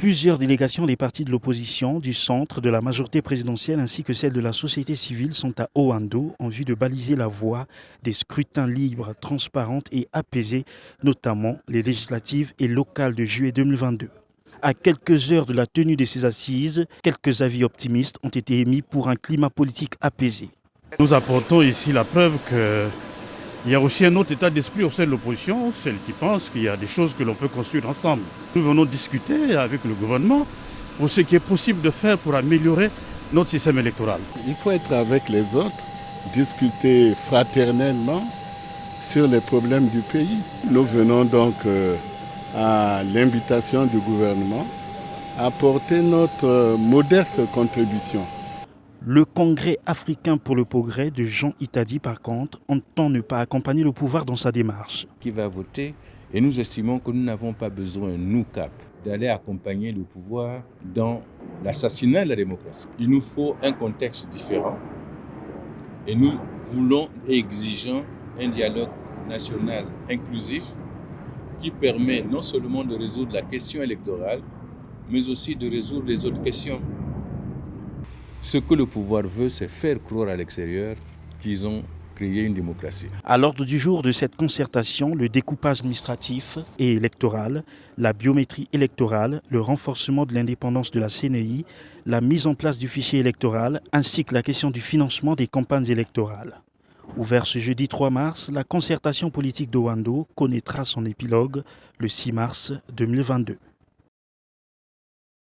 Plusieurs délégations des partis de l'opposition, du centre, de la majorité présidentielle ainsi que celles de la société civile sont à Oando en vue de baliser la voie des scrutins libres, transparents et apaisés, notamment les législatives et locales de juillet 2022. À quelques heures de la tenue de ces assises, quelques avis optimistes ont été émis pour un climat politique apaisé. Nous apportons ici la preuve qu'il y a aussi un autre état d'esprit au sein de l'opposition, celle qui pense qu'il y a des choses que l'on peut construire ensemble. Nous venons discuter avec le gouvernement pour ce qui est possible de faire pour améliorer notre système électoral. Il faut être avec les autres, discuter fraternellement sur les problèmes du pays. Nous venons donc à l'invitation du gouvernement apporter notre modeste contribution. Le Congrès africain pour le progrès de Jean Itadi, par contre, entend ne pas accompagner le pouvoir dans sa démarche. Qui va voter et nous estimons que nous n'avons pas besoin, nous CAP, d'aller accompagner le pouvoir dans l'assassinat de la démocratie. Il nous faut un contexte différent et nous voulons et exigeons un dialogue national inclusif qui permet non seulement de résoudre la question électorale, mais aussi de résoudre les autres questions. Ce que le pouvoir veut, c'est faire croire à l'extérieur qu'ils ont créé une démocratie. À l'ordre du jour de cette concertation, le découpage administratif et électoral, la biométrie électorale, le renforcement de l'indépendance de la CNI, la mise en place du fichier électoral, ainsi que la question du financement des campagnes électorales. Ouvert ce jeudi 3 mars, la concertation politique d'Oando connaîtra son épilogue le 6 mars 2022.